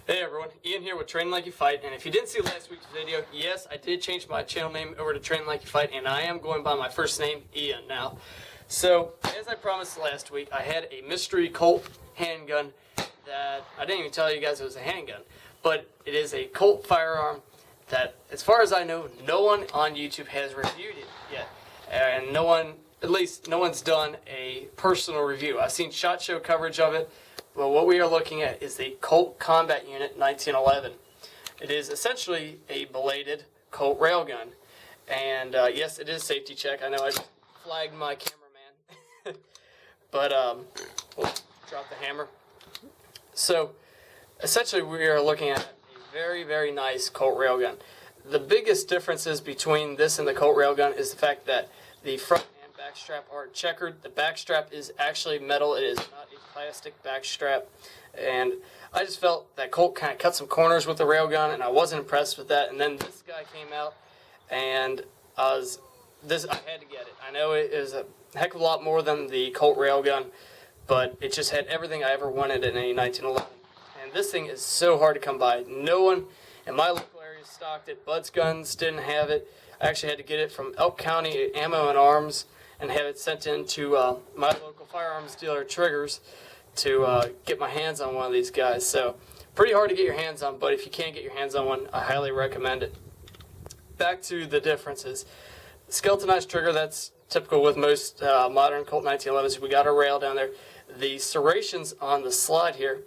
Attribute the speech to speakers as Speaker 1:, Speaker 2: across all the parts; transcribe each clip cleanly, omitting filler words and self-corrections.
Speaker 1: Hey everyone, Ian here with Train Like You Fight, and if you didn't see last week's video, yes, I did change my channel name over to Train Like You Fight, and I am going by my first name, Ian, now. So, as I promised last week, I had a mystery Colt handgun that, I didn't even tell you guys it was a handgun, but it is a Colt firearm that, as far as I know, no one on YouTube has reviewed it yet, and no one's done a personal review. I've seen SHOT Show coverage of it. Well, what we are looking at is the Colt Combat Unit 1911. It is essentially a bladed Colt Rail Gun. And yes, it is safety check. I know I just flagged my cameraman. But, we'll drop the hammer. So, essentially we are looking at a very, very nice Colt Rail Gun. The biggest differences between this and the Colt Rail Gun is the fact that the front and back strap are checkered. The back strap is actually metal. It is not a plastic back strap, and I just felt that Colt kind of cut some corners with the rail gun, and I wasn't impressed with that. And then this guy came out, and I had to get it. I know it is a heck of a lot more than the Colt Rail Gun, but it just had everything I ever wanted in a 1911. And this thing is so hard to come by. No one in my local area stocked it. Bud's Guns didn't have it. I actually had to get it from Elk County Ammo and Arms and have it sent in to my local firearms dealer, Triggers, to get my hands on one of these guys. So, pretty hard to get your hands on, but if you can't get your hands on one, I highly recommend it. Back to the differences. Skeletonized trigger, that's typical with most modern Colt 1911s. We got a rail down there. The serrations on the slide here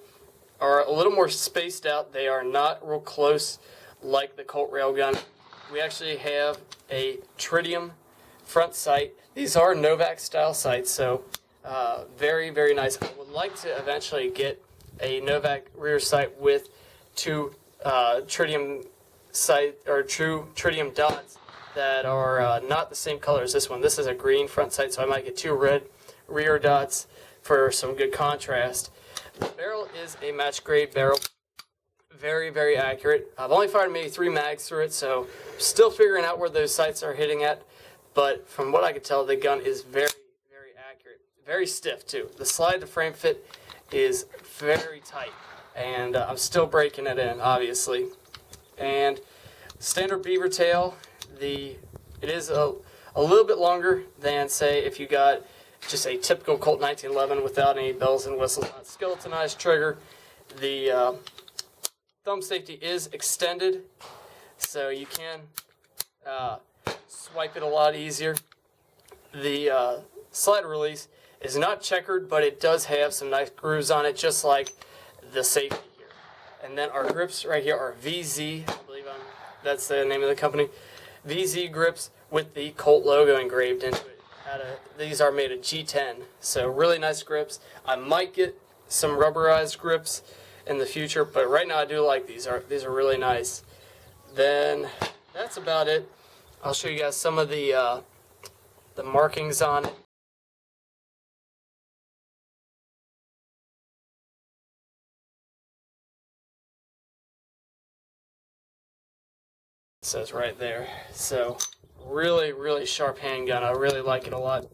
Speaker 1: are a little more spaced out. They are not real close like the Colt Rail Gun. We actually have a tritium front sight. These are Novak style sights, so very, very nice. I would like to eventually get a Novak rear sight with two tritium sight or true tritium dots that are not the same color as this one. This is a green front sight, so I might get two red rear dots for some good contrast. The barrel is a match grade barrel. Very, very accurate. I've only fired maybe 3 mags through it, so I'm still figuring out where those sights are hitting at. But from what I could tell, the gun is very, very accurate. Very stiff, too. The slide to frame fit is very tight. And I'm still breaking it in, obviously. And standard beaver tail, it is a little bit longer than, say, if you got just a typical Colt 1911 without any bells and whistles. Not skeletonized trigger. The thumb safety is extended, so you can swipe it a lot easier. The slide release is not checkered, but it does have some nice grooves on it, just like the safety here. And then our grips right here are VZ, I believe that's the name of the company. VZ grips with the Colt logo engraved into it. These are made of G10, so really nice grips. I might get some rubberized grips in the future, but right now I do like these. These are really nice. Then that's about it. I'll show you guys some of the markings on it. It says right there. So really, really sharp handgun. I really like it a lot.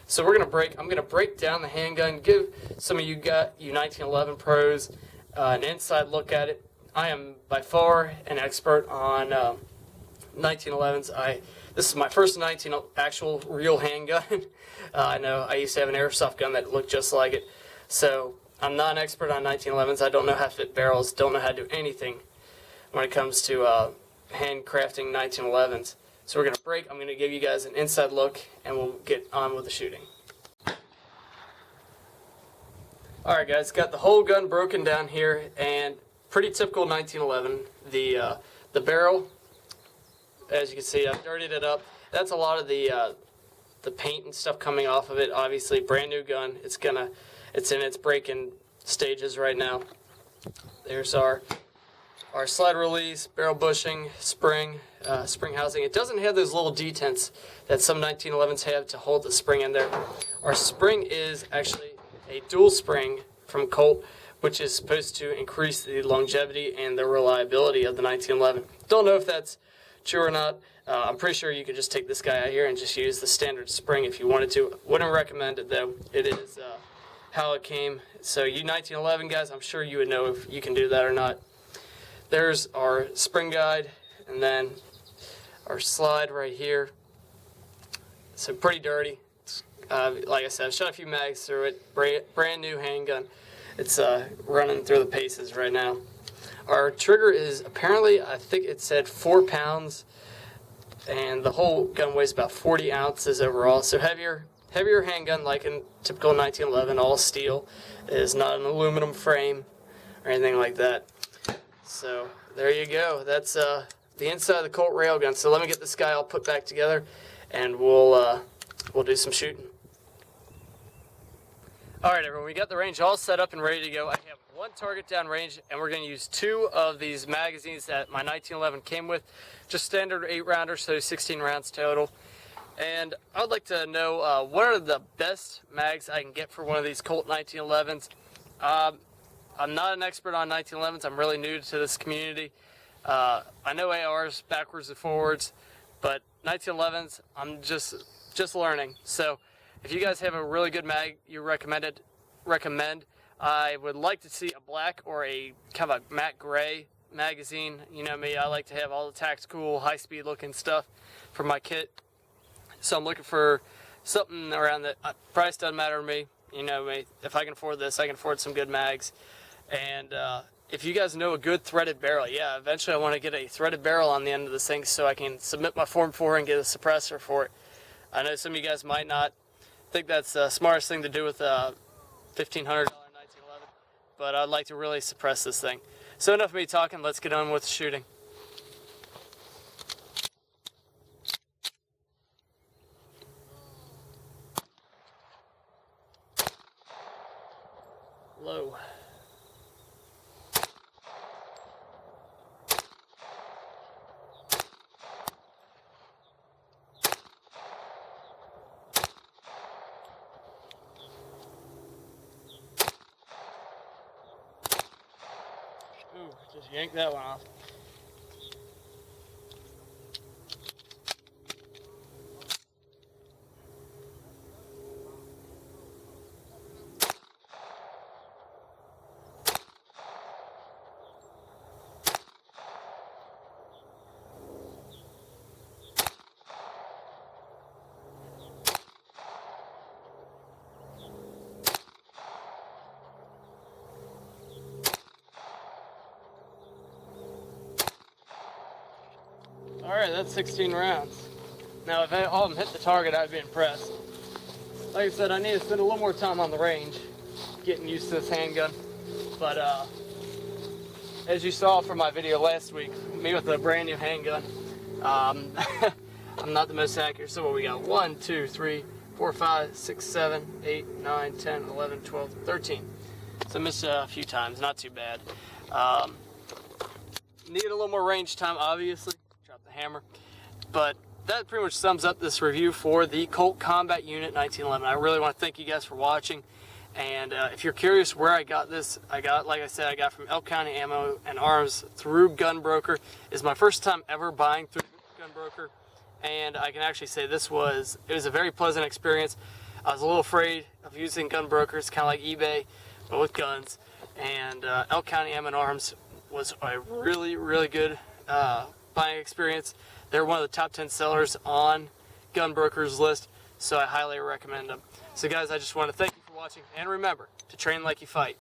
Speaker 1: So I'm gonna break down the handgun, give some of you 1911 pros an inside look at it. I am by far an expert on 1911s. This is my first actual real handgun. I know I used to have an airsoft gun that looked just like it. So I'm not an expert on 1911s. I don't know how to fit barrels, don't know how to do anything when it comes to handcrafting 1911s. So we're going to break. I'm going to give you guys an inside look, and we'll get on with the shooting. Alright guys, got the whole gun broken down here, and pretty typical 1911. The barrel, as you can see, I've dirtied it up. That's a lot of the paint and stuff coming off of it. Obviously, brand new gun. It's in its breaking stages right now. There's our slide release, barrel bushing, spring housing. It doesn't have those little detents that some 1911s have to hold the spring in there. Our spring is actually a dual spring from Colt, which is supposed to increase the longevity and the reliability of the 1911. Don't know if that's true or not. I'm pretty sure you could just take this guy out here and just use the standard spring if you wanted to. Wouldn't recommend it though. It is how it came. So you 1911 guys, I'm sure you would know if you can do that or not. there's our spring guide, and then our slide right here. So pretty dirty. Like I said, I've shot a few mags through it. Brand new handgun. It's running through the paces right now. Our trigger is apparently, I think it said 4 pounds, and the whole gun weighs about 40 ounces overall. So heavier handgun, like in typical 1911, all steel. It is not an aluminum frame or anything like that. So there you go. That's the inside of the Colt Rail Gun. So let me get this guy all put back together, and we'll do some shooting. Alright everyone, we got the range all set up and ready to go. I have one target down range, and we're going to use 2 of these magazines that my 1911 came with. Just standard 8-rounder, so 16 rounds total. And I would like to know what are the best mags I can get for one of these Colt 1911s. I'm not an expert on 1911s. I'm really new to this community. I know ARs backwards and forwards, but 1911s, I'm just learning. So if you guys have a really good mag you recommend, I would like to see a black or a kind of a matte gray magazine. You know me, I like to have all the tactical, high-speed looking stuff for my kit. So I'm looking for something around that. Price doesn't matter to me. You know me, if I can afford this, I can afford some good mags. And if you guys know a good threaded barrel, yeah, eventually I want to get a threaded barrel on the end of this thing so I can submit my Form 4 and get a suppressor for it. I know some of you guys might not think that's the smartest thing to do with a $1,500 1911, but I'd like to really suppress this thing. So enough of me talking, let's get on with the shooting. Low. Ooh, just yanked that one off. Alright, that's 16 rounds. Now, if all of them hit the target, I'd be impressed. Like I said, I need to spend a little more time on the range, getting used to this handgun. But, as you saw from my video last week, me with a brand new handgun, I'm not the most accurate. So what we got? 1, 2, 3, 4, 5, 6, 7, 8, 9, 10, 11, 12, 13. So I missed a few times, not too bad. Need a little more range time, obviously. Drop the hammer. But that pretty much sums up this review for the Colt Combat Unit 1911. I really want to thank you guys for watching. And if you're curious where I got this, like I said, I got from Elk County Ammo and Arms through Gunbroker. It's my first time ever buying through Gunbroker, and I can actually say it was a very pleasant experience. I was a little afraid of using Gunbroker. It's kind of like eBay, but with guns. And Elk County Ammo and Arms was a really, really good buying experience. They're one of the top 10 sellers on Gunbroker's list, so I highly recommend them. So guys, I just want to thank you for watching, and remember to train like you fight.